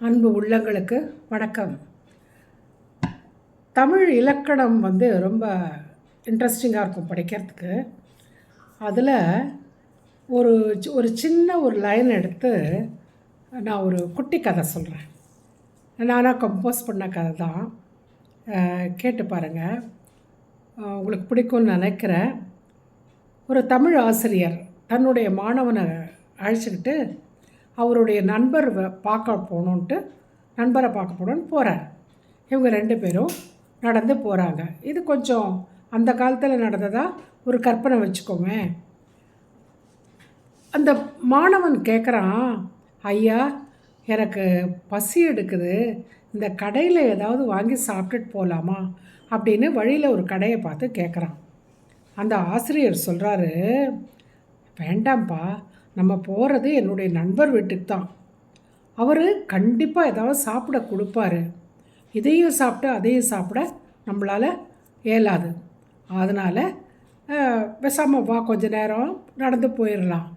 அன்பு உள்ளங்களுக்கு வணக்கம். தமிழ் இலக்கணம் ரொம்ப இன்ட்ரெஸ்டிங்காக இருக்கும் படிக்கிறதுக்கு. அதில் ஒரு ஒரு சின்ன ஒரு லைன் எடுத்து நான் ஒரு குட்டி கதை சொல்கிறேன். நானாக கம்போஸ் பண்ண கதை தான். கேட்டு பாருங்கள், உங்களுக்கு பிடிக்கும்னு நினைக்கிறேன். ஒரு தமிழ் ஆசிரியர் தன்னுடைய மாணவனை அழைச்சிக்கிட்டு அவருடைய நண்பரை பார்க்க போகணுன்னு போகிறார். இவங்க 2 பேரும் நடந்து போகிறாங்க. இது கொஞ்சம் அந்த காலத்தில் நடந்ததாக ஒரு கற்பனை வச்சுக்கோங்க. அந்த மாணவன் கேட்குறான், ஐயா எனக்கு பசி எடுக்குது, இந்த கடையில் ஏதாவது வாங்கி சாப்பிட்டுட்டு போகலாமா அப்படின்னு வழியில் ஒரு கடையை பார்த்து கேட்குறான். அந்த ஆசிரியர் சொல்கிறாரு, வேண்டாம்ப்பா, நம்ம போகிறது என்னுடைய நண்பர் வீட்டுக்கு தான். அவர் கண்டிப்பாக ஏதாவது சாப்பிட கொடுப்பாரு. இதையும் சாப்பிட்டு அதையும் சாப்பிட நம்மளால் இயலாது. அதனால் பேசாமல் வா, கொஞ்ச நேரம் நடந்து போயிடலாம்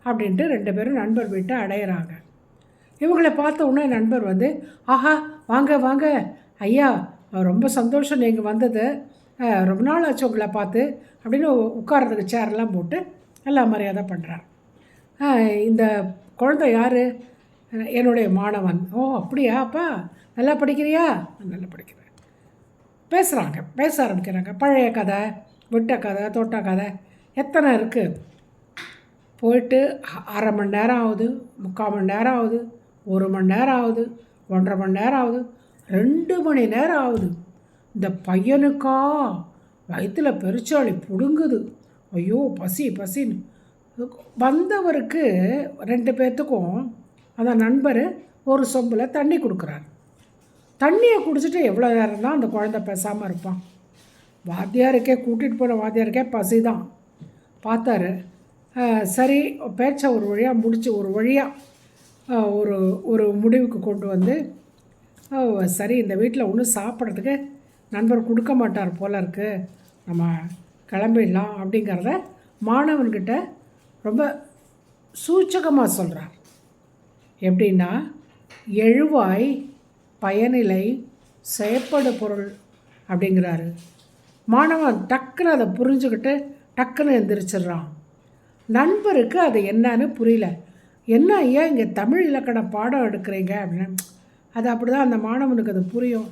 அப்படின்ட்டு 2 பேரும் நண்பர் வீட்டை அடையிறாங்க. இவங்களை பார்த்த உடனே நண்பர் ஆஹா வாங்க வாங்க ஐயா, ரொம்ப சந்தோஷம் நீங்கள் வந்தது, ரொம்ப நாள் ஆச்சு உங்களை பார்த்து அப்படின்னு உட்கார்றதுக்கு சேரெல்லாம் போட்டு எல்லா மரியாதை பண்ணுறார். இந்த குழந்தை யார்? என்னுடைய மாணவன். ஓ அப்படியா, அப்பா நல்லா படிக்கிறியா? நல்லா படிக்கிறேன். பேச ஆரம்பிக்கிறாங்க. பழைய கதை, விட்ட கதை, தோட்ட கதை எத்தனை இருக்குது. போயிட்டு அரை மணி நேரம் ஆகுது, 3/4 மணி நேரம் ஆகுது, 1 மணி நேரம் ஆகுது, 1.5 மணி நேரம் ஆகுது, 2 மணி நேரம் ஆகுது. இந்த பையனுக்கா வயிற்றில் பெருச்சாளி பிடுங்குது. ஐயோ பசின்னு வந்தவருக்கு 2 பேர்த்துக்கும் அந்த நண்பர் ஒரு சொம்பில் தண்ணி கொடுக்குறாரு. தண்ணியை குடிச்சிட்டு எவ்வளோ நேரம் தான் அந்த குழந்தை பேசாமல் இருப்பான்? வாத்தியாருக்கே, கூட்டிகிட்டு போன வாத்தியாருக்கே பசி தான். பார்த்தாரு. சரி, பேச்சை ஒரு வழியாக முடித்து ஒரு முடிவுக்கு கொண்டு வந்து, சரி இந்த வீட்டில் ஒன்றும் சாப்பிட்றதுக்கு நண்பர் கொடுக்க மாட்டார் போல இருக்குது, நம்ம கிளம்பிடலாம் அப்படிங்கிறத மாணவன்கிட்ட ரொம்ப சூச்சகமாக சொல்கிறார். எப்படின்னா, எழுவாய் பயனிலை செயற்படு பொருள் அப்படிங்கிறாரு. மாணவன் டக்குன்னு அதை புரிஞ்சுக்கிட்டு டக்குன்னு எந்திரிச்சிட்றான். நண்பருக்கு அது என்னன்னு புரியல. என்ன ஐயா இங்கே தமிழ் இலக்கண பாடம் எடுக்கிறீங்க அப்படின்னு. அது அப்படி தான் அந்த மாணவனுக்கு அது புரியும்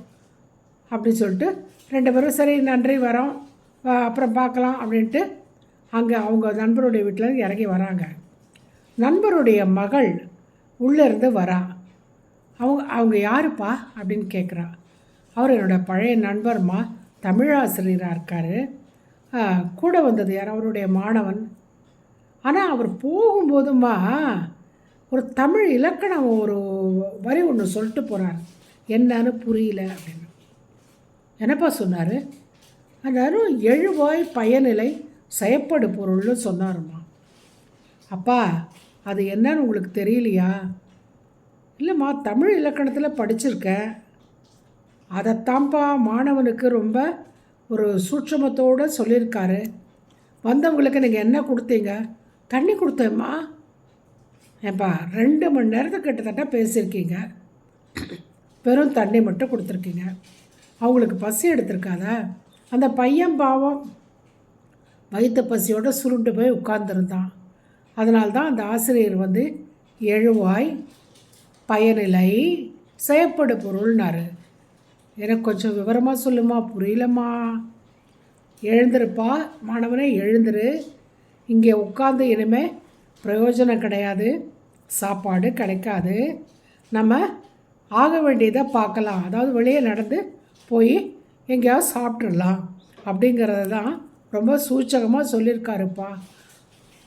அப்படின்னு சொல்லிட்டு 2 பேரும் சரி நன்றி வரோம், அப்புறம் பார்க்கலாம் அப்படின்ட்டு அங்கே அவங்க நண்பருடைய வீட்டில் இறங்கி வராங்க. நண்பருடைய மகள் உள்ளேருந்து வரா. அவங்க யாருப்பா அப்படின்னு கேட்குறா. அவர் என்னோடய பழைய நண்பர்மா, தமிழாசிரியராக இருக்கார். கூட வந்தது யார்? அவருடைய மாணவன். ஆனால் அவர் போகும்போதுமா ஒரு தமிழ் இலக்கணம் ஒரு வரி ஒன்று சொல்லிட்டு போகிறார். என்னன்னு புரியல அப்படின்னு. என்னப்பா சொன்னார்? அதாவது எழுவாய் பயனிலை செயற்படு பொருள்னு சொன்னாருமா. அப்பா அது என்னன்னு உங்களுக்கு தெரியலையா? இல்லைம்மா, தமிழ் இலக்கணத்தில் படிச்சிருக்கேன், அதைத்தான்ப்பா மாணவனுக்கு ரொம்ப ஒரு சூட்சமத்தோடு சொல்லியிருக்காரு. வந்தவங்களுக்கு நீங்கள் என்ன கொடுத்தீங்க? தண்ணி கொடுத்தேம்மா. ஏப்பா 2 மணி நேரத்துக்கு கிட்டத்தட்ட பேசியிருக்கீங்க, வெறும் தண்ணி மட்டும் கொடுத்துருக்கீங்க. அவங்களுக்கு பசி எடுத்திருக்காதா? அந்த பையன் பாவம் வயிற்று பசியோடு சுருண்டு போய் உட்கார்ந்துருந்தான். அதனால்தான் அந்த ஆசிரியர் எழுவாய் பயனிலை செயற்படு பொருள்னாரு. எனக்கு கொஞ்சம் விவரமாக சொல்லுமா, புரியலம்மா. எழுந்திருப்பா மாணவனே, எழுந்துரு. இங்கே உட்காந்து இனிமேல் பிரயோஜனம் கிடையாது, சாப்பாடு கிடைக்காது, நம்ம ஆக வேண்டியதை பார்க்கலாம், அதாவது வெளியே நடந்து போய் எங்கேயாவது சாப்பிட்றலாம் அப்படிங்கிறது தான் ரொம்ப சூச்சகமாக சொல்லியிருக்காருப்பா.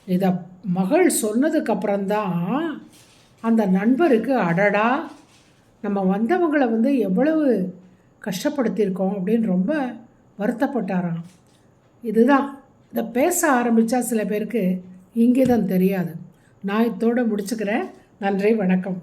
இதை மகள் சொன்னதுக்கப்புறம்தான் அந்த நண்பருக்கு அடடா, நம்ம வந்தவங்களை எவ்வளவு கஷ்டப்படுத்தியிருக்கோம் அப்படின்னு ரொம்ப வருத்தப்பட்டாராம். இதுதான், இதை பேச ஆரம்பித்தா சில பேருக்கு இங்கே தான் தெரியாது. நான் இதோடு முடிச்சுக்கிறேன். நன்றி, வணக்கம்.